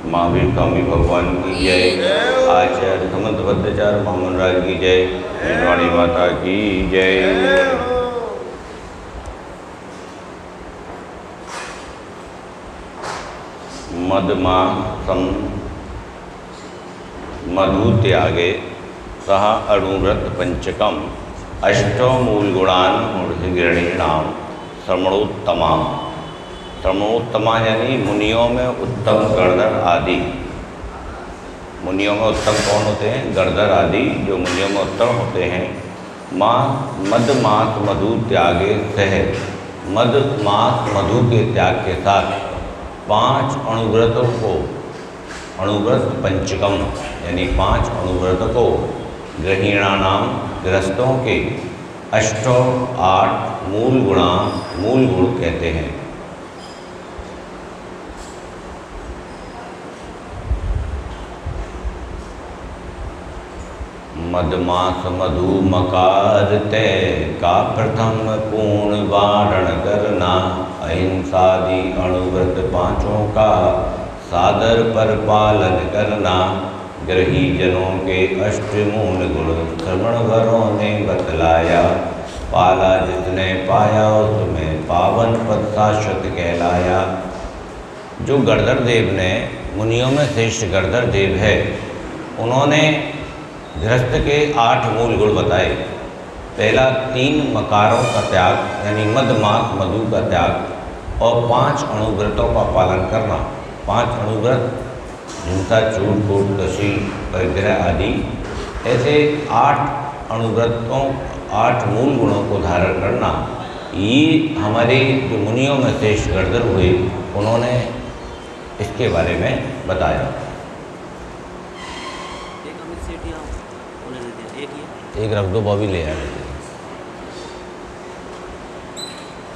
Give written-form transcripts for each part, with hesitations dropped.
महावीर स्वामी भगवान की जय। आचार्य समंत भद्राचार्य मोहम्मद राज की जय। वाणी माता की जय। मदमासं मधु त्यागे सह अणुव्रत पंचकम अष्टो मूलगुणान मूढ़गृणीणाम श्रमणोत्तमा। श्रमणोत्तमा यानी मुनियों में उत्तम गणधर आदि। मुनियों में उत्तम कौन होते हैं? गणधर आदि जो मुनियों में उत्तम होते हैं। माँ मद मास मधु त्यागे सह, मद मास मधु के त्याग के साथ 5 अणुव्रतों को, अणुव्रत पंचकम यानी 5 अणुव्रतों को गृहिणानाम गृहस्थों के 8 मूल गुण कहते हैं। मदमास मधु मकारते का प्रथम पूर्ण वारण करना, अहिंसादि अणुव्रत 5 का सादर पर पालन करना। ग्रही जनों के 8 मूल गुण श्रवणवरों ने बतलाया, पाला जिसने पाया उसमें पावन पद शाश्वत कहलाया। जो गणधर देव ने, मुनियों में श्रेष्ठ गणधर देव है, उन्होंने गृहस्थ के 8 मूल गुण बताए। पहला 3 मकारों का त्याग यानी मद मास मधु का त्याग और 5 अणुव्रतों का पालन करना। 5 अणुव्रत हिंसा, झूठ, कूट, कशी, परिग्रह आदि, ऐसे 8 अणुव्रतों, 8 मूल गुणों को धारण करना। ये हमारे जो मुनियों में श्रेष्ठ गणधर हुए, उन्होंने इसके बारे में बताया। एक रख दो, बॉबी ले आए।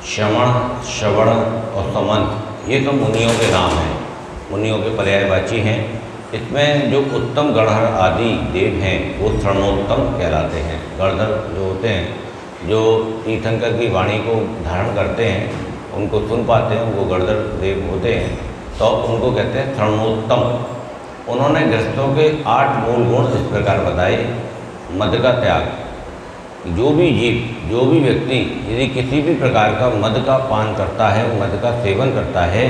श्रवण, श्रवण और समंत ये तो मुनियों के नाम हैं, मुनियों के पर्यायवाची हैं। इसमें जो उत्तम गणधर आदि देव हैं वो श्रवणोत्तम कहलाते हैं। गणधर जो होते हैं, जो तीर्थंकर की वाणी को धारण करते हैं, उनको सुन पाते हैं, उनको गणधर देव होते हैं, तो उनको कहते हैं श्रवणोत्तम। उन्होंने गृहस्थों के 8 मूल गुण इस प्रकार बताए। मद का त्याग, जो भी जीव, जो भी व्यक्ति यदि किसी भी प्रकार का मद का पान करता है, मद का सेवन करता है,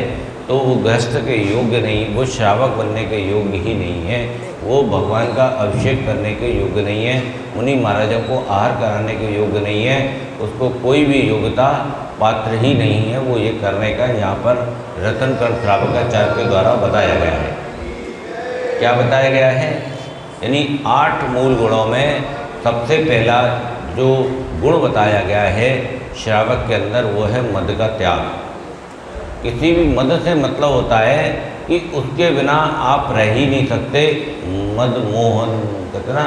तो वो गृहस्थ के योग्य नहीं, वो श्रावक बनने के योग्य ही नहीं है, वो भगवान का अभिषेक करने के योग्य नहीं है, मुनि महाराजों को आहार कराने के योग्य नहीं है, उसको कोई भी योग्यता पात्र ही नहीं है वो ये करने का। यहाँ पर रत्नकर्ण श्रावकाचार्य के द्वारा बताया गया है। क्या बताया गया है? यानी 8 मूल गुणों में सबसे पहला जो गुण बताया गया है श्रावक के अंदर, वो है मद का त्याग। किसी भी मद से मतलब होता है कि उसके बिना आप रह ही नहीं सकते। मद मोहन कहते ना,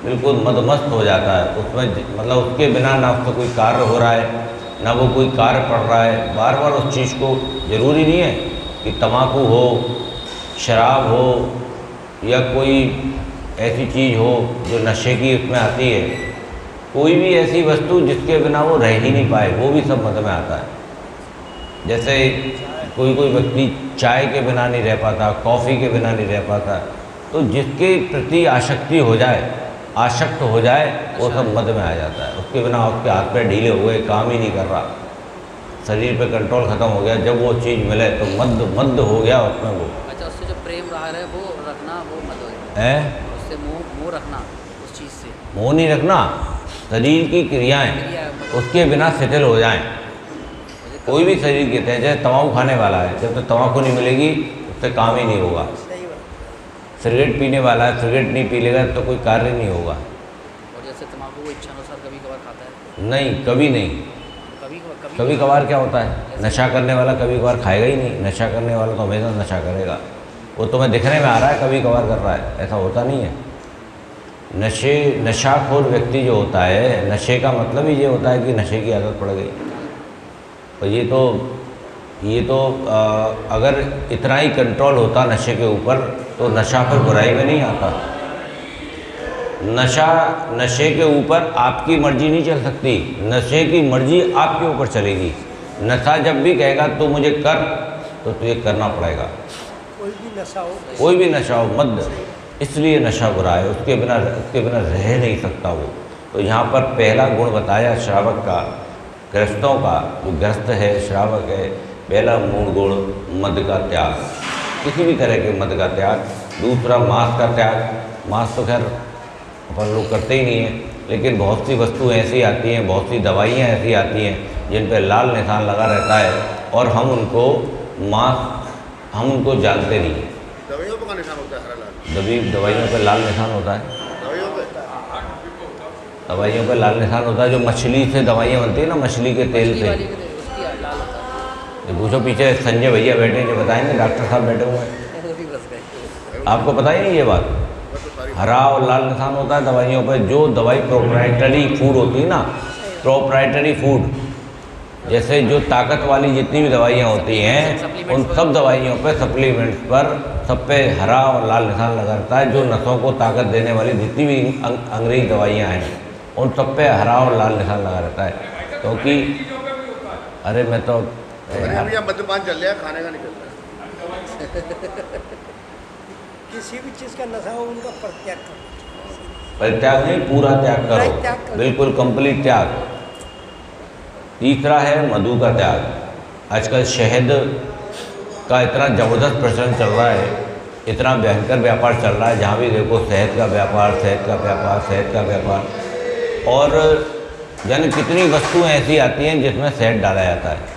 बिल्कुल मदमस्त हो जाता है उसमें, मतलब उसके बिना ना उसका कोई कार्य हो रहा है, ना वो कोई कार्य पड़ रहा है। बार बार उस चीज़ को, ज़रूरी नहीं है कि तम्बाकू हो, शराब हो या कोई ऐसी चीज़ हो जो नशे की उसमें आती है, कोई भी ऐसी वस्तु जिसके बिना वो रह ही नहीं पाए, वो भी सब मद में आता है। जैसे कोई व्यक्ति चाय के बिना नहीं रह पाता, कॉफ़ी के बिना नहीं रह पाता, तो जिसके प्रति आसक्ति हो जाए, आसक्त हो जाए, वो सब मद में आ जाता है। उसके बिना उसके हाथ पैर ढीले हो गए, काम ही नहीं कर रहा, शरीर पे कंट्रोल ख़त्म हो गया। जब वो चीज़ मिले तो मद हो गया उसमें वो। अच्छा, उससे जो प्रेम रहा है वो रखना, वो मद है। उससे मोह रखना, उस चीज़ से मोह नहीं रखना, शरीर की क्रियाएँ उसके बिना सेटल हो जाएं। कोई भी शरीर के तहत, जैसे तम्बाकू खाने वाला है, जब तक तम्बाकू नहीं मिलेगी उससे काम ही नहीं होगा। सिगरेट पीने वाला है, सिगरेट नहीं पी लेगा तो कोई कार्य नहीं होगा। और जैसे तम्बाकू इच्छा अनुसार कभी कभार खाता है? नहीं, कभी नहीं। कभी कभार क्या होता है? नशा करने वाला कभी कभार खाएगा ही नहीं। नशा करने वाला तो हमेशा नशा करेगा। वो तुम्हें दिखने में आ रहा है कभी कभार कर रहा है, ऐसा होता नहीं है। नशाखोर व्यक्ति जो होता है, नशे का मतलब ही ये होता है कि नशे की आदत पड़ गई। और ये तो अगर इतना ही कंट्रोल होता नशे के ऊपर, तो नशा पर बुराई में नहीं आता। नशे के ऊपर आपकी मर्जी नहीं चल सकती, नशे की मर्जी आपके ऊपर चलेगी। नशा जब भी कहेगा तो मुझे कर, तो तुझे करना पड़ेगा। कोई भी नशा हो, मत, इसलिए नशा बुरा है, उसके बिना रह नहीं सकता वो। तो यहाँ पर पहला गुण बताया श्रावक का, ग्रस्तों का, जो ग्रस्त है श्रावक है, पहला मूल गुण मद का त्याग, किसी भी तरह के मद का त्याग। दूसरा मांस का त्याग। मांस तो खैर अपन लोग करते ही नहीं हैं, लेकिन बहुत सी वस्तुएं ऐसी आती हैं, बहुत सी दवाइयाँ ऐसी आती हैं जिन पर लाल निशान लगा रहता है और हम उनको जानते नहीं हैं। दवाइयों पर निशान होता है, हरा लाल। दवाइयों पर लाल निशान होता है। दवाइयों पर लाल निशान होता है। जो मछली से दवाइयाँ बनती है ना, मछली के तेल से। पूछो, पीछे संजय भैया बैठे हैं जो बताएंगे, डॉक्टर साहब बैठे हुए हैं। आपको पता ही नहीं ये बात? हरा और लाल निशान होता है दवाइयों पर। जो दवाई प्रोप्राइटरी फूड होती है ना, प्रोप्राइटरी फूड, जैसे जो ताकत वाली जितनी भी दवाइयाँ होती हैं, उन सब दवाइयों पर, सप्लीमेंट्स पर, सब पे हरा और लाल निशान लगा रहता है। जो नसों को ताकत देने वाली जितनी भी अंग्रेजी दवाइयाँ हैं, उन सब पे हरा और लाल निशान लगा रहता है। क्योंकि अरे मैं तो मद्यपान चल रहा है, खाने का नहीं चल रहा। किसी भी चीज़ का नशा हो उनका परित्याग करो। परित्याग नहीं, पूरा त्याग करो, बिल्कुल कंप्लीट त्याग। तीसरा है मधु का त्याग। आजकल शहद का इतना ज़बरदस्त प्रचलन चल रहा है, इतना भयंकर व्यापार चल रहा है, जहाँ भी देखो शहद का व्यापार, शहद का व्यापार, शहद का व्यापार। और यानी कितनी वस्तुएं ऐसी आती हैं जिसमें शहद डाला जाता है।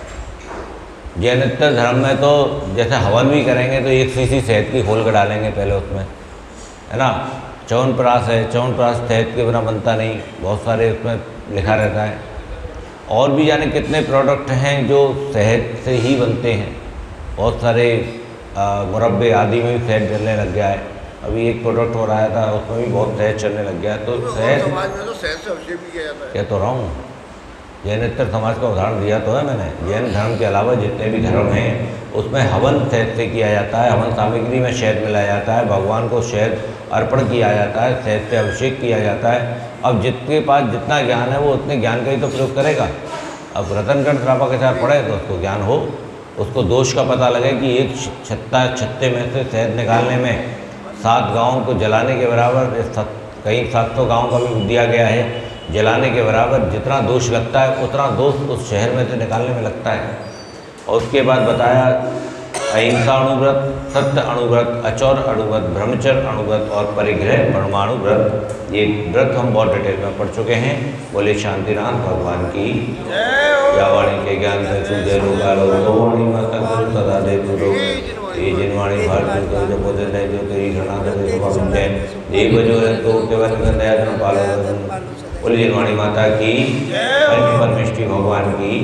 जैनित्य धर्म में तो जैसे हवन भी करेंगे तो एक शीशी शहद की खोल कर डालेंगे पहले उसमें, है ना। च्यवनप्राश है, च्यवनप्राश शहद के बिना बनता नहीं, बहुत सारे उसमें लिखा रहता है। और भी जाने कितने प्रोडक्ट हैं जो शहद से ही बनते हैं। बहुत सारे मुरब्बे आदि में भी शहद डलने लग गया है। अभी एक प्रोडक्ट हो रहा था, उसमें भी बहुत शहद चलने लग गया है। तो शहद, समाज में तो शहद से अभिषेक भी किया जाता है। कह तो रहा हूँ, जैनित्य समाज का उदाहरण दिया तो है मैंने। जैन धर्म के अलावा जितने भी धर्म हैं उसमें हवन शहद से किया जाता है, हवन सामग्री में शहद मिलाया जाता है, भगवान को शहद अर्पण किया जाता है, शहद से अभिषेक किया जाता है। अब जिसके पास जितना ज्ञान है वो उतने ज्ञान का ही तो प्रयोग करेगा। अब रतनगढ़ श्रापा के साथ पढ़े तो उसको ज्ञान हो, उसको दोष का पता लगे कि एक छत्ते में से शहद निकालने में 7 गाँव को जलाने के बराबर, कहीं 700 गाँव का भी दिया गया है, जलाने के बराबर जितना दोष लगता है उतना दोष उस शहर में से निकालने में लगता है। और उसके बाद बताया अहिंसा अणुव्रत, सत्य अणुव्रत, अचौर अणुव्रत, ब्रह्मचर्य अणुव्रत और परिग्रह परमाणु व्रत। ये व्रत हम बहुत डिटेल में पढ़ चुके हैं। बोले शांतिनाथ भगवान की या वाणी के ज्ञान से सूझे लोगाणी माता गुरु सदा दे गुरु ये जिनवाणी भारत जो बोधे नहीं जो तेरी घृणा करे देव जो है तो केवल दया धर्म पालो। बोले जिनवाणी माता की, परमेष्टि भगवान की।